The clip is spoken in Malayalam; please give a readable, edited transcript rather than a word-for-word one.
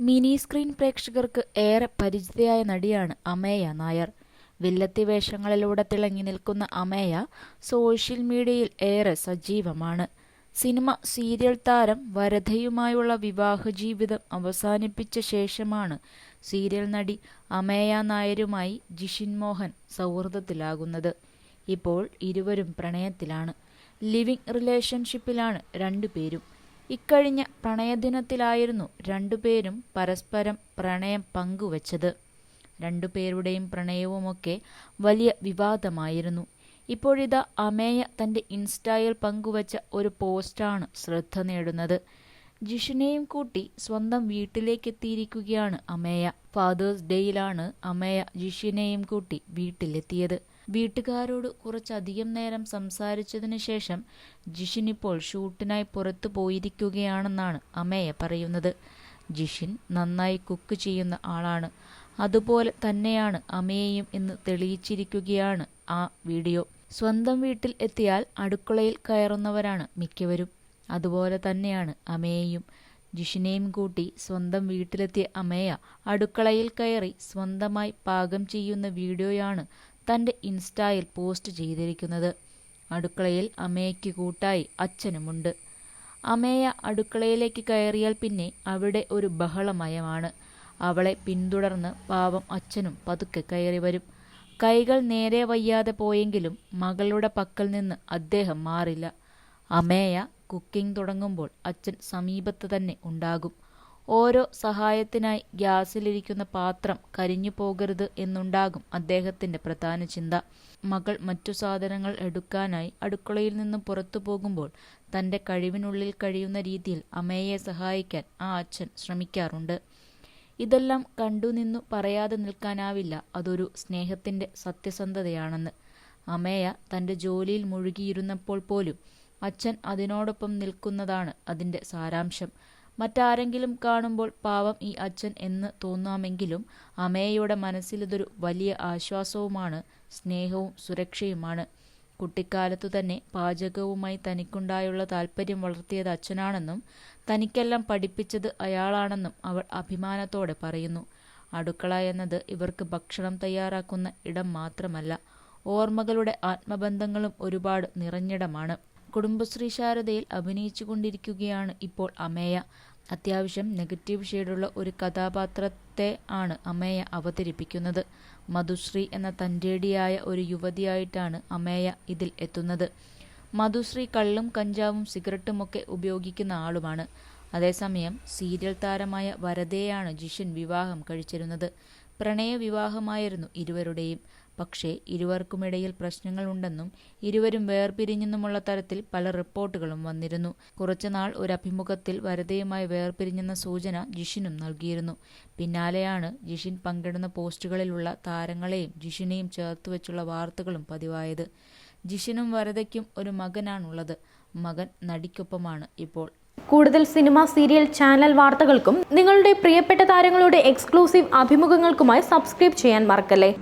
മിനി സ്ക്രീൻ പ്രേക്ഷകർക്ക് ഏറെ പരിചിതയായ നടിയാണ് അമേയ നായർ. വില്ലത്തി വേഷങ്ങളിലൂടെ തിളങ്ങി നിൽക്കുന്ന അമേയ സോഷ്യൽ മീഡിയയിൽ ഏറെ സജീവമാണ്. സിനിമ, സീരിയൽ താരം വരദയുമായുള്ള വിവാഹജീവിതം അവസാനിപ്പിച്ച ശേഷമാണ് സീരിയൽ നടി അമേയ നായരുമായി ജിഷിൻ മോഹൻ സൗഹൃദത്തിലാകുന്നത്. ഇപ്പോൾ ഇരുവരും പ്രണയത്തിലാണ്. ലിവിംഗ് റിലേഷൻഷിപ്പിലാണ് രണ്ടുപേരും. ഇക്കഴിഞ്ഞ പ്രണയദിനത്തിലായിരുന്നു രണ്ടുപേരും പരസ്പരം പ്രണയം പങ്കുവച്ചത്. രണ്ടുപേരുടെയും പ്രണയവുമൊക്കെ വലിയ വിവാദമായിരുന്നു. ഇപ്പോഴിതാ അമേയ തന്റെ ഇൻസ്റ്റയിൽ പങ്കുവച്ച ഒരു പോസ്റ്റാണ് ശ്രദ്ധ നേടുന്നത്. ജിഷിനെയും കൂട്ടി സ്വന്തം വീട്ടിലേക്കെത്തിയിരിക്കുകയാണ് അമേയ. ഫാദേഴ്സ് ഡേയിലാണ് അമേയ ജിഷിനെയും കൂട്ടി വീട്ടിലെത്തിയത്. വീട്ടുകാരോട് കുറച്ചധികം നേരം സംസാരിച്ചതിന് ശേഷം ജിഷിൻ ഇപ്പോൾ ഷൂട്ടിനായി പുറത്തു പോയിരിക്കുകയാണെന്നാണ് അമേയ പറയുന്നത്. ജിഷിൻ നന്നായി കുക്ക് ചെയ്യുന്ന ആളാണ്. അതുപോലെ തന്നെയാണ് അമേയയും എന്ന് തെളിയിച്ചിരിക്കുകയാണ് ആ വീഡിയോ. സ്വന്തം വീട്ടിൽ എത്തിയാൽ അടുക്കളയിൽ കയറുന്നവരാണ് മിക്കവരും. അതുപോലെ തന്നെയാണ് അമേയയും. ജിഷിനെയും കൂട്ടി സ്വന്തം വീട്ടിലെത്തിയ അമേയ അടുക്കളയിൽ കയറി സ്വന്തമായി പാകം ചെയ്യുന്ന വീഡിയോയാണ് തന്റെ ഇൻസ്റ്റയിൽ പോസ്റ്റ് ചെയ്തിരിക്കുന്നത്. അടുക്കളയിൽ അമേയ്ക്ക് കൂട്ടായി അച്ഛനുമുണ്ട്. അമേയ അടുക്കളയിലേക്ക് കയറിയാൽ പിന്നെ അവിടെ ഒരു ബഹളമയമാണ്. അവളെ പിന്തുടർന്ന് പാവം അച്ഛനും പതുക്കെ കയറി വരും. കൈകൾ നേരെ വയ്യാതെ പോയെങ്കിലും മകളുടെ പക്കൽ നിന്ന് അദ്ദേഹം മാറില്ല. അമേയ കുക്കിംഗ് തുടങ്ങുമ്പോൾ അച്ഛൻ സമീപത്ത് തന്നെ ഉണ്ടാകും. ഓരോ സഹായത്തിനായി ഗ്യാസിലിരിക്കുന്ന പാത്രം കരിഞ്ഞു പോകരുത് എന്നുണ്ടാകും അദ്ദേഹത്തിന്റെ പ്രധാന ചിന്ത. മകൾ മറ്റു സാധനങ്ങൾ എടുക്കാനായി അടുക്കളയിൽ നിന്നും പുറത്തു പോകുമ്പോൾ തന്റെ കഴിവിനുള്ളിൽ കഴിയുന്ന രീതിയിൽ അമേയെ സഹായിക്കാൻ ആ അച്ഛൻ ശ്രമിക്കാറുണ്ട്. ഇതെല്ലാം കണ്ടുനിന്നു പറയാതെ നിൽക്കാനാവില്ല അതൊരു സ്നേഹത്തിന്റെ സത്യസന്ധതയാണെന്ന്. അമേയ തന്റെ ജോലിയിൽ മുഴുകിയിരുന്നപ്പോൾ പോലും അച്ഛൻ അതിനോടൊപ്പം നിൽക്കുന്നതാണ് അതിന്റെ സാരാംശം. മറ്റാരെങ്കിലും കാണുമ്പോൾ പാവം ഈ അച്ഛൻ എന്ന് തോന്നാമെങ്കിലും അമേയയുടെ മനസ്സിലിതൊരു വലിയ ആശ്വാസവുമാണ്, സ്നേഹവും സുരക്ഷയുമാണ്. കുട്ടിക്കാലത്തു തന്നെ പാചകവുമായി തനിക്കുണ്ടായുള്ള താല്പര്യം വളർത്തിയത് അച്ഛനാണെന്നും തനിക്കെല്ലാം പഠിപ്പിച്ചത് അയാളാണെന്നും അവൾ അഭിമാനത്തോടെ പറയുന്നു. അടുക്കള എന്നത് ഇവർക്ക് ഭക്ഷണം തയ്യാറാക്കുന്ന ഇടം മാത്രമല്ല, ഓർമ്മകളുടെ ആത്മബന്ധങ്ങളും ഒരുപാട് നിറഞ്ഞിടമാണ്. കുടുംബശ്രീ ശാരദയിൽ അഭിനയിച്ചുകൊണ്ടിരിക്കുകയാണ് ഇപ്പോൾ അമേയ. അത്യാവശ്യം നെഗറ്റീവ് ഷെയ്ഡുള്ള ഒരു കഥാപാത്രത്തെ ആണ് അമേയ അവതരിപ്പിക്കുന്നത്. മധുശ്രീ എന്ന തന്റേടിയായ ഒരു യുവതിയായിട്ടാണ് അമേയ ഇതിൽ എത്തുന്നത്. മധുശ്രീ കള്ളും കഞ്ചാവും സിഗരറ്റുമൊക്കെ ഉപയോഗിക്കുന്ന ആളുമാണ്. അതേസമയം സീരിയൽ താരമായ വരദയെയാണ് ജിഷിൻ വിവാഹം കഴിച്ചിരുന്നത്. പ്രണയ വിവാഹമായിരുന്നു ഇരുവരുടെയും. പക്ഷേ ഇരുവർക്കുമിടയിൽ പ്രശ്നങ്ങളുണ്ടെന്നും ഇരുവരും വേർപിരിഞ്ഞെന്നുമുള്ള തരത്തിൽ പല റിപ്പോർട്ടുകളും വന്നിരുന്നു. കുറച്ചുനാൾ ഒരു അഭിമുഖത്തിൽ വരദയുമായി വേർപിരിഞ്ഞെന്ന സൂചന ജിഷിനും നൽകിയിരുന്നു. പിന്നാലെയാണ് ജിഷിൻ പങ്കിടുന്ന പോസ്റ്റുകളിലുള്ള താരങ്ങളെയും ജിഷിനെയും ചേർത്തുവെച്ചുള്ള വാർത്തകളും പതിവായത്. ജിഷിനും വരദയ്ക്കും ഒരു മകനാണുള്ളത്. മകൻ നടിക്കൊപ്പമാണ് ഇപ്പോൾ. കൂടുതൽ സിനിമ, സീരിയൽ, ചാനൽ വാർത്തകൾക്കും നിങ്ങളുടെ പ്രിയപ്പെട്ട താരങ്ങളുടെ എക്സ്ക്ലൂസീവ് അഭിമുഖങ്ങൾക്കുമായി സബ്സ്ക്രൈബ് ചെയ്യാൻ മറക്കല്ലേ.